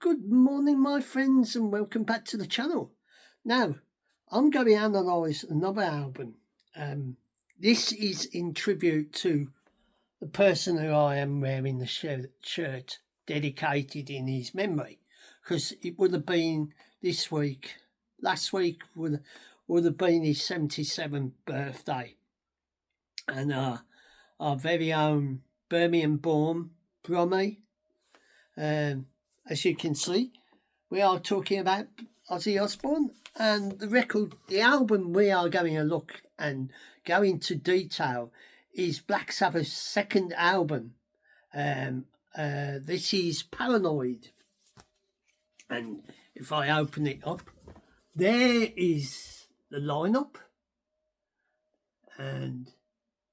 Good morning, my friends, and welcome back to the channel. Now, I'm going to analyse another album. This is in tribute to the person who I am wearing the shirt dedicated in his memory, because it would have been last week would have been his 77th birthday, and our very own Birmingham-born Brommy. As you can see, we are talking about Ozzy Osbourne, and the album we are going to look and go into detail is Black Sabbath's second album. This is Paranoid, and if I open it up, there is the lineup, and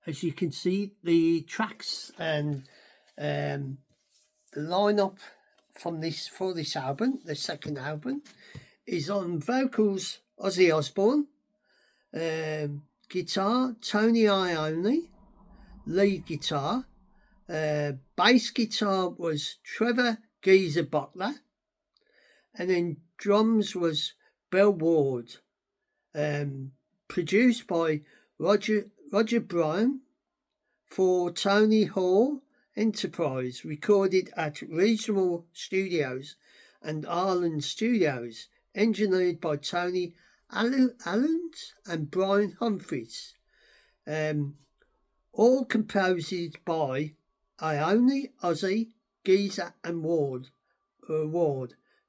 as you can see, the tracks and the lineup for this album, the second album, is on vocals Ozzy Osbourne, guitar Tony Iommi, lead guitar, bass guitar was Trevor Geezer Butler, and then drums was Bill Ward, produced by Roger Brown for Tony Hall Enterprise, recorded at Regional Studios and Ireland Studios, engineered by Tony Allens and Brian Humphries. All composed by Iommi, Ozzy, Geezer and Ward.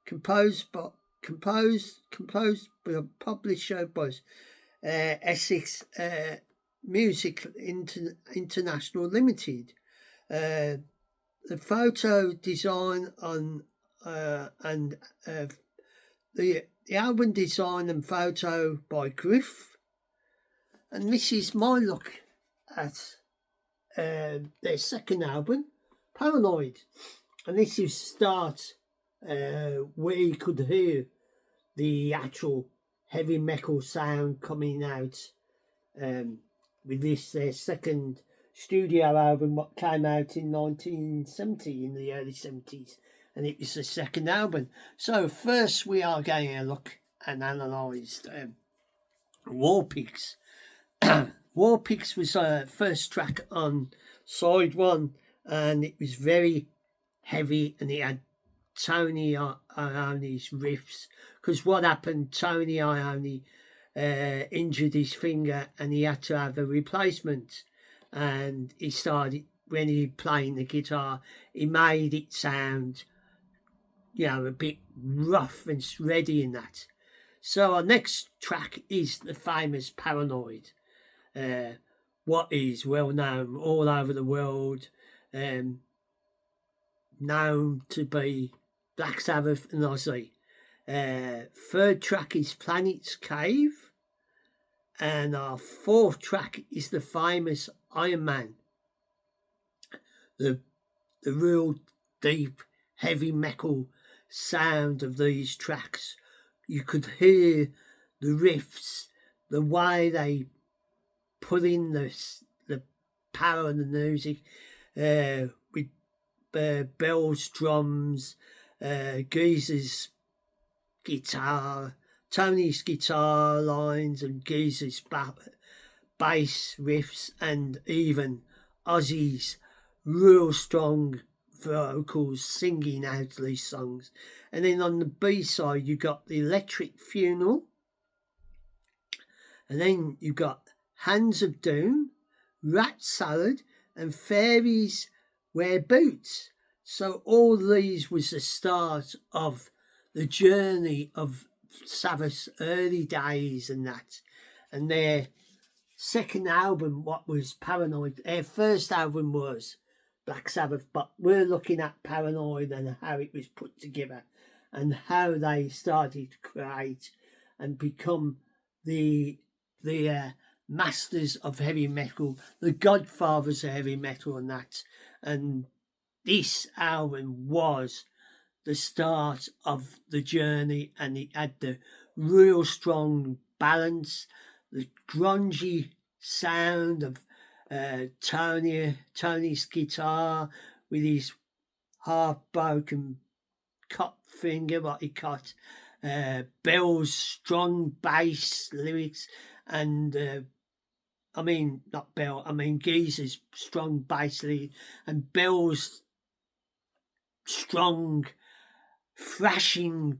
Composed by publisher by Essex Music International Limited. The photo design on the album design and photo by Griff, and this is my look at their second album, Paranoid, and this is start where you could hear the actual heavy metal sound coming out with this their second studio album, what came out in 1970, in the early 70s, and it was the second album. So first we are going to look and analyse War Pigs. War Pigs was first track on side one, and it was very heavy, and it had Tony Iommi's riffs, because what happened, Tony Iommi injured his finger and he had to have a replacement, and he started, when he playing the guitar, he made it sound, a bit rough and shreddy in that. So our next track is the famous Paranoid, what is well known all over the world, known to be Black Sabbath and Ozzy. Third track is Planet's Cave, and our fourth track is the famous Iron Man. The real deep heavy metal sound of these tracks, you could hear the riffs, the way they put in the power of the music, with Bell's drums, Geezer's guitar, Tony's guitar lines, and Geezer's bass riffs, and even Ozzy's real strong vocals singing out these songs. And then on the B side you got the Electric Funeral, and then you got Hands of Doom, Rat Salad, and Fairies Wear Boots. So all these was the start of the journey of Sabbath's early days and that. And their second album, what was Paranoid, their first album was Black Sabbath, but we're looking at Paranoid and how it was put together and how they started to create and become the masters of heavy metal, the godfathers of heavy metal and that. And this album was the start of the journey, and it had the real strong balance, the grungy sound of Tony's guitar with his half-broken cut finger, what he cut. Bill's strong bass lyrics, and not Bill, Geezer's strong bass lead, and Bill's strong, thrashing,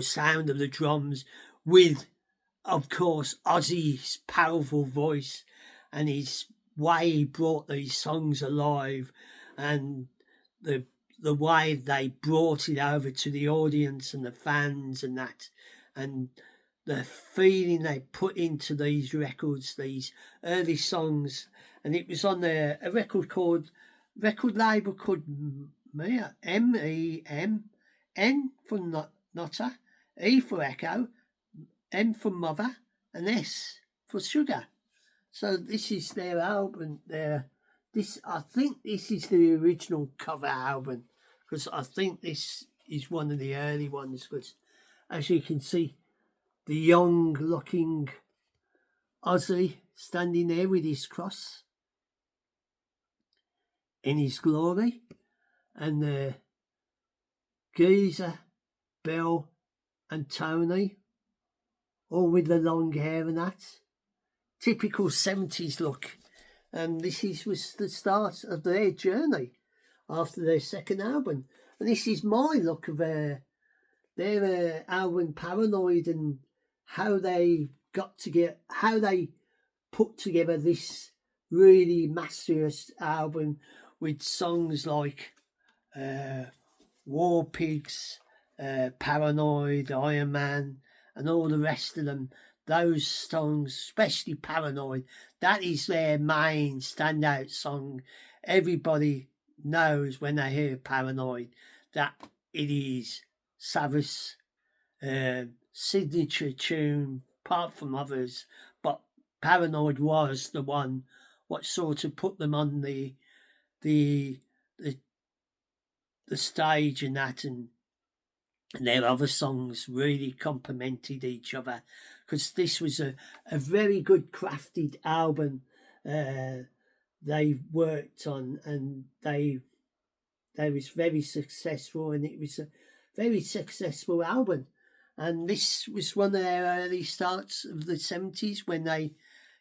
sound of the drums, with, of course, Ozzy's powerful voice and his way he brought these songs alive, and the way they brought it over to the audience and the fans and that, and the feeling they put into these records, these early songs. And it was on a record label called MEM, N for Nutter, E for Echo, M for Mother, and S for Sugar. So this is their album. I think this is the original cover album, because I think this is one of the early ones. Because as you can see, the young-looking Ozzy standing there with his cross in his glory, and the Geezer, Bill, and Tony, all with the long hair and that. Typical 70s look. And this was the start of their journey after their second album. And this is my look of their album Paranoid, and how they put together this really masterous album with songs like War Pigs, Paranoid, Iron Man, and all the rest of them. Those songs, especially Paranoid, that is their main standout song. Everybody knows when they hear Paranoid that it is Sabbath's signature tune, apart from others. But Paranoid was the one what sort of put them on the stage and that, and their other songs really complemented each other, because this was a very good crafted album they worked on, and they was very successful, and it was a very successful album. And this was one of their early starts of the 70s when they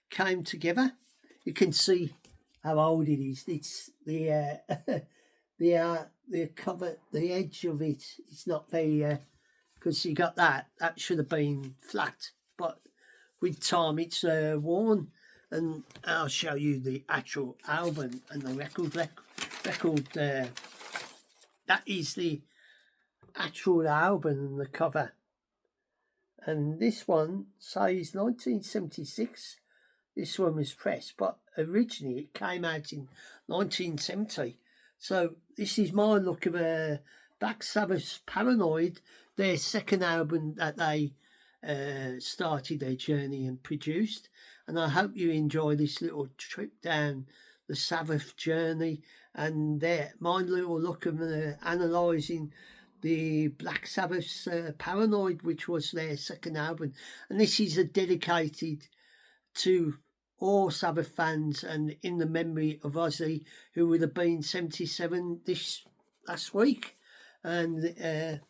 came together. You can see how old it is. It's the cover, the edge of it. It's not very, because you got that should have been flat, but with time it's worn. And I'll show you the actual album and the record. That is the actual album and the cover. And this one says 1976. This one was pressed, but originally it came out in 1970. So this is my look of Black Sabbath's Paranoid, their second album that they started their journey and produced. And I hope you enjoy this little trip down the Sabbath journey, and my little look of analysing the Black Sabbath's Paranoid, which was their second album. And this is dedicated to all Sabbath fans, and in the memory of Ozzy, who would have been 77 this last week. And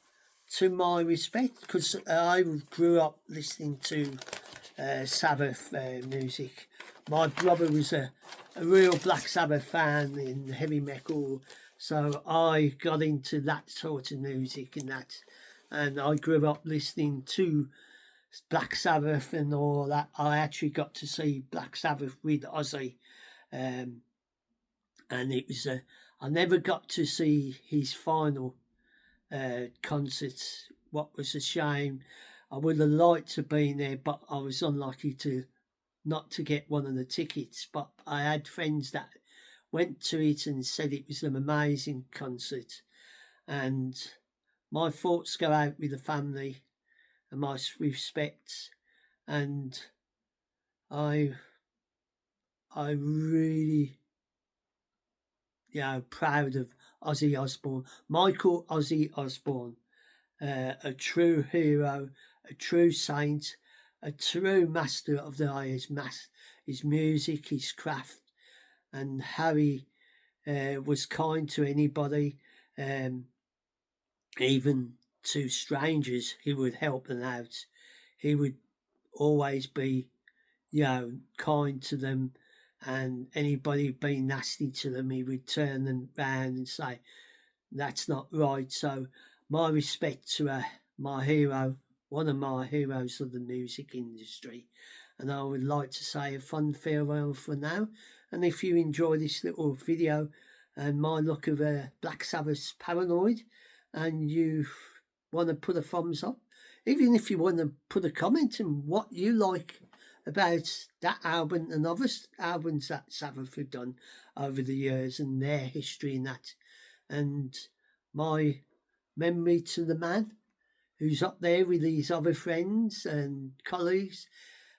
to my respect, because I grew up listening to Sabbath music. My brother was a real Black Sabbath fan in heavy metal, so I got into that sort of music and I grew up listening to Black Sabbath and all that. I actually got to see Black Sabbath with Ozzy, and it was I never got to see his final concerts. What was a shame. I would have liked to have been there, but I was unlucky not to get one of the tickets. But I had friends that went to it and said it was an amazing concert. And my thoughts go out with the family and my respects. And I really, proud of Ozzy Osbourne, Michael Ozzy Osbourne, a true hero, a true saint, a true master of his music, his craft, and how he was kind to anybody. even to strangers, he would help them out. He would always be, kind to them, and anybody being nasty to them, he would turn them round and say, that's not right. So, my respect to my hero, one of my heroes of the music industry. And I would like to say a fond farewell for now. And if you enjoy this little video and my look of Black Sabbath's Paranoid, and you want to put a thumbs up, even if you want to put a comment on what you like about that album and other albums that Sabbath have done over the years and their history in that. And my memory to the man who's up there with his other friends and colleagues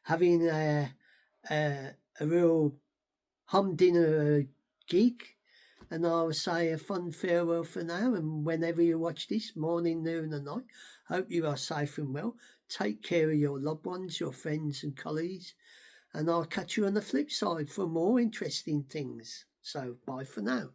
having a real humdinger gig. And I'll say a fond farewell for now. And whenever you watch this, morning, noon, and night, hope you are safe and well. Take care of your loved ones, your friends, and colleagues. And I'll catch you on the flip side for more interesting things. So, bye for now.